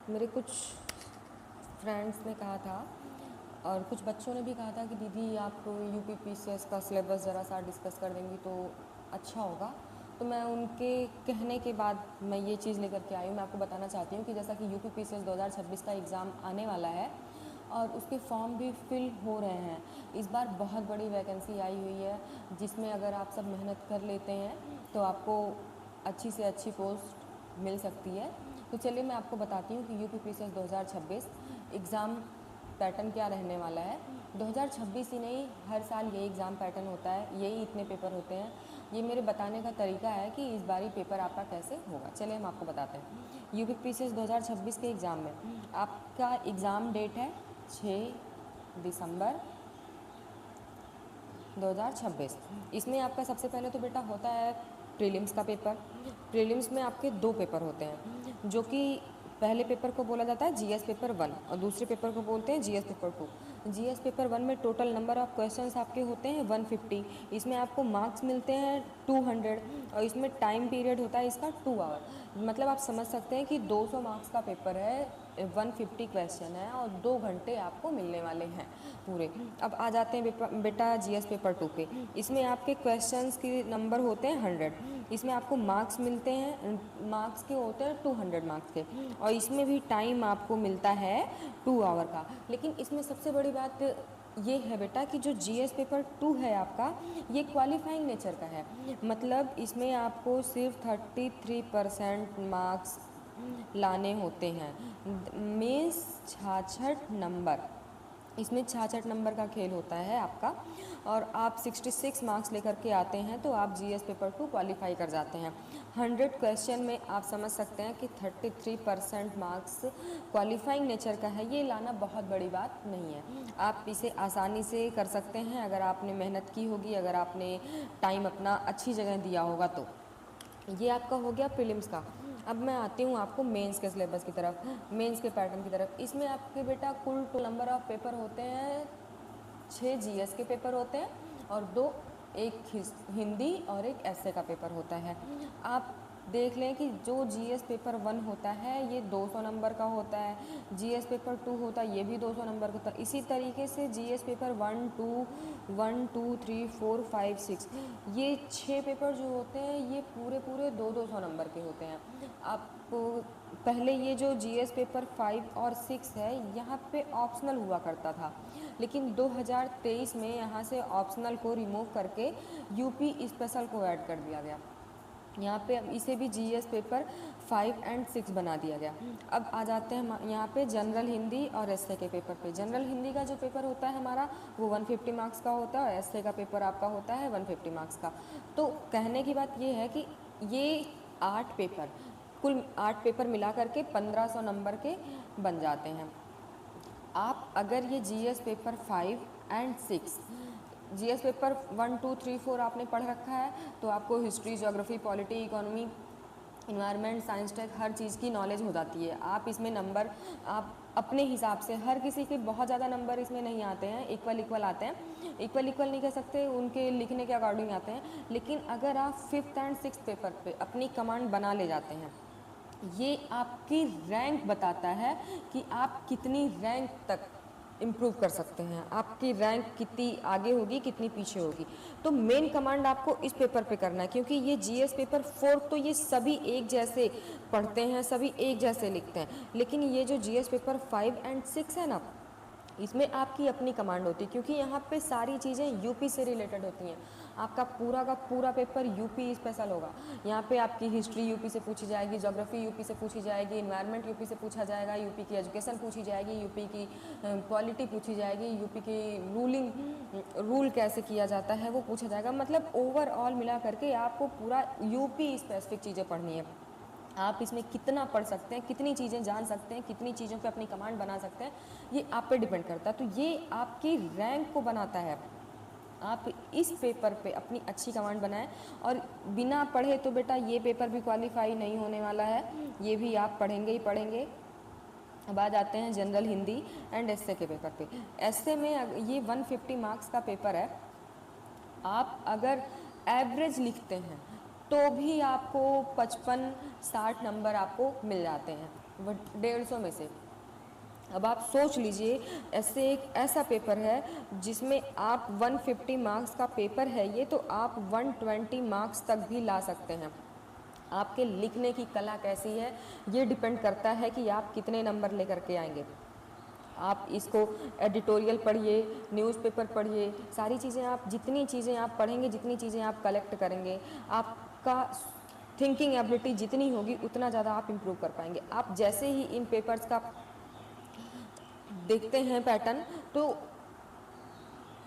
मेरे कुछ फ्रेंड्स ने कहा था और कुछ बच्चों ने भी कहा था कि दीदी आप यूपीपीसीएस का सिलेबस ज़रा सा डिस्कस कर देंगी तो अच्छा होगा। तो मैं उनके कहने के बाद मैं ये चीज़ लेकर के आई हूँ। मैं आपको बताना चाहती हूँ कि जैसा कि यूपीपीसीएस 2026 का एग्ज़ाम आने वाला है और उसके फॉर्म भी फिल हो रहे हैं। इस बार बहुत बड़ी वैकेंसी आई हुई है जिसमें अगर आप सब मेहनत कर लेते हैं तो आपको अच्छी से अच्छी पोस्ट मिल सकती है। तो चलिए मैं आपको बताती हूँ कि यूपीपीसीएस 2026 एग्ज़ाम पैटर्न क्या रहने वाला है। 2026 ही नहीं, हर साल यही एग्ज़ाम पैटर्न होता है, यही इतने पेपर होते हैं। ये मेरे बताने का तरीका है कि इस बारी पेपर आपका कैसे होगा। चलिए हम आपको बताते हैं। यूपीपीसीएस 2026 के एग्ज़ाम में आपका एग्ज़ाम डेट है 6 दिसंबर 2026। इसमें आपका सबसे पहले तो बेटा होता है प्रीलिम्स का पेपर। प्रीलिम्स में आपके 2 पेपर होते हैं जो कि पहले पेपर को बोला जाता है जीएस पेपर 1 और दूसरे पेपर को बोलते हैं जीएस पेपर 2। जीएस पेपर 1 में टोटल नंबर ऑफ क्वेश्चंस आपके होते हैं 150। इसमें आपको मार्क्स मिलते हैं 200 और इसमें टाइम पीरियड होता है इसका 2 आवर। मतलब आप समझ सकते हैं कि 200 मार्क्स का पेपर है, 150 क्वेश्चन है और 2 घंटे आपको मिलने वाले हैं पूरे। अब आ जाते हैं बेटा जीएस पेपर 2 पे। इसमें आपके क्वेश्चंस के नंबर होते हैं 100। इसमें आपको मार्क्स मिलते हैं, मार्क्स के होते हैं 200 मार्क्स के और इसमें भी टाइम आपको मिलता है 2 आवर का। लेकिन इसमें सबसे बड़ी बात ये है बेटा कि जो जीएस पेपर 2 है आपका, ये क्वालिफाइंग नेचर का है। मतलब इसमें आपको सिर्फ 33% मार्क्स लाने होते हैं। मेंस 66 नंबर, इसमें 66 नंबर का खेल होता है आपका और आप 66 मार्क्स लेकर के आते हैं तो आप जीएस पेपर 2 क्वालिफाई कर जाते हैं। 100 क्वेश्चन में आप समझ सकते हैं कि 33% मार्क्स क्वालिफाइंग नेचर का है। ये लाना बहुत बड़ी बात नहीं है, आप इसे आसानी से कर सकते हैं अगर आपने मेहनत की होगी, अगर आपने टाइम अपना अच्छी जगह दिया होगा तो। ये आपका हो गया प्रीलिम्स का। अब मैं आती हूँ आपको मेंस के सिलेबस की तरफ, मेंस के पैटर्न की तरफ। इसमें आपके बेटा कुल नंबर ऑफ पेपर होते हैं 6 जीएस के पेपर होते हैं और 2 एक हिंदी और एक एसए का पेपर होता है। आप देख लें कि जो जीएस पेपर 1 होता है ये 200 नंबर का होता है, जीएस पेपर 2 होता है ये भी 200 नंबर का होता है। इसी तरीके से जीएस पेपर 1 2 3 4 5 6 ये 6 पेपर जो होते हैं ये पूरे 200 नंबर के होते हैं। आपको पहले ये जो जीएस पेपर 5 और 6 है यहाँ पे ऑप्शनल हुआ करता था, लेकिन 2023 में यहाँ से ऑप्शनल को रिमूव करके यूपी स्पेशल को ऐड कर दिया गया। यहाँ पे इसे भी जीएस पेपर 5 और 6 बना दिया गया। अब आ जाते हैं यहाँ पे जनरल हिंदी और एसए के पेपर पे। जनरल हिंदी का जो पेपर होता है हमारा वो 150 मार्क्स का होता है और एसए का पेपर आपका होता है 150 मार्क्स का। तो कहने की बात ये है कि ये 8 पेपर, कुल 8 पेपर मिला करके 1500 नंबर के बन जाते हैं। आप अगर ये जीएस पेपर 5 और 6, जीएस पेपर 1 2 3 4 आपने पढ़ रखा है तो आपको history, geography, polity, economy, environment, science, tech हर चीज़ की नॉलेज हो जाती है। आप इसमें नंबर आप अपने हिसाब से, हर किसी के बहुत ज़्यादा नंबर इसमें नहीं आते हैं, इक्वल आते हैं। इक्वल नहीं कह सकते, उनके लिखने के अकॉर्डिंग आते हैं। लेकिन अगर आप 5th और 6th पेपर पे अपनी कमांड बना ले जाते हैं, ये आपकी रैंक बताता है कि आप कितनी रैंक तक इम्प्रूव कर सकते हैं, आपकी रैंक कितनी आगे होगी कितनी पीछे होगी। तो मेन कमांड आपको इस पेपर पे करना है, क्योंकि ये जीएस पेपर 4 तो ये सभी एक जैसे पढ़ते हैं, सभी एक जैसे लिखते हैं। लेकिन ये जो जीएस पेपर 5 और 6 है ना, इसमें आपकी अपनी कमांड होती है, क्योंकि यहाँ पे सारी चीज़ें यूपी से रिलेटेड होती हैं। आपका पूरा का पूरा पेपर यूपी स्पेशल होगा। यहाँ पे आपकी हिस्ट्री यूपी से पूछी जाएगी, ज्योग्राफी यूपी से पूछी जाएगी, इन्वायरमेंट यूपी से पूछा जाएगा, यूपी की एजुकेशन पूछी जाएगी, यूपी की पॉलिटी पूछी जाएगी, यूपी की रूल कैसे किया जाता है वो पूछा जाएगा। मतलब ओवरऑल मिला करके आपको पूरा यूपी स्पेसिफिक चीज़ें पढ़नी है। आप इसमें कितना पढ़ सकते हैं, कितनी चीज़ें जान सकते हैं, कितनी चीज़ों पे अपनी कमांड बना सकते हैं, ये आप पे डिपेंड करता है। तो ये आपकी रैंक को बनाता है। आप इस पेपर पे अपनी अच्छी कमांड बनाएं और बिना पढ़े तो बेटा ये पेपर भी क्वालिफाई नहीं होने वाला है, ये भी आप पढ़ेंगे ही पढ़ेंगे। अब आ जाते हैं जनरल हिंदी एंड एसए के पेपर पे। एसए में ये 150 मार्क्स का पेपर है। आप अगर एवरेज लिखते हैं तो भी आपको 55-60 नंबर आपको मिल जाते हैं। 150 में से। अब आप सोच लीजिए, ऐसे एक ऐसा पेपर है जिसमें आप 150 मार्क्स का पेपर है ये, तो आप 120 मार्क्स तक भी ला सकते हैं। आपके लिखने की कला कैसी है ये डिपेंड करता है कि आप कितने नंबर लेकर के आएंगे। आप इसको एडिटोरियल पढ़िए, न्यूज़पेपर पढ़िए, सारी चीज़ें आप जितनी चीज़ें आप पढ़ेंगे, जितनी चीज़ें आप कलेक्ट करेंगे, आपका थिंकिंग एबिलिटी जितनी होगी उतना ज़्यादा आप इम्प्रूव कर पाएंगे। आप जैसे ही इन पेपर्स का देखते हैं पैटर्न, तो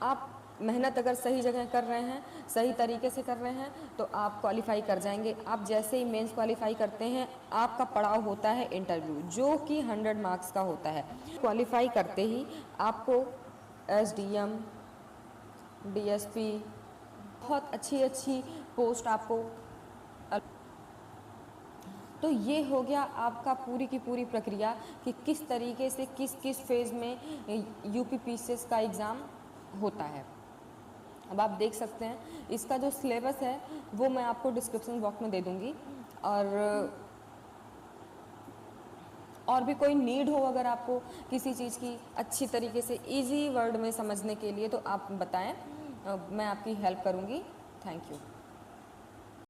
आप मेहनत अगर सही जगह कर रहे हैं, सही तरीके से कर रहे हैं, तो आप क्वालिफाई कर जाएंगे। आप जैसे ही मेंस क्वालिफाई करते हैं, आपका पड़ाव होता है इंटरव्यू, जो कि 100 मार्क्स का होता है। क्वालिफाई करते ही आपको एसडीएम, डीएसपी, बहुत अच्छी अच्छी पोस्ट आपको। तो ये हो गया आपका पूरी की पूरी प्रक्रिया कि किस तरीके से किस किस फेज़ में यूपीपीसीएस का एग्ज़ाम होता है। अब आप देख सकते हैं इसका जो सिलेबस है वो मैं आपको डिस्क्रिप्शन बॉक्स में दे दूँगी, और भी कोई नीड हो अगर आपको किसी चीज़ की अच्छी तरीके से इजी वर्ड में समझने के लिए, तो आप बताएं, मैं आपकी हेल्प करूँगी। Thank you.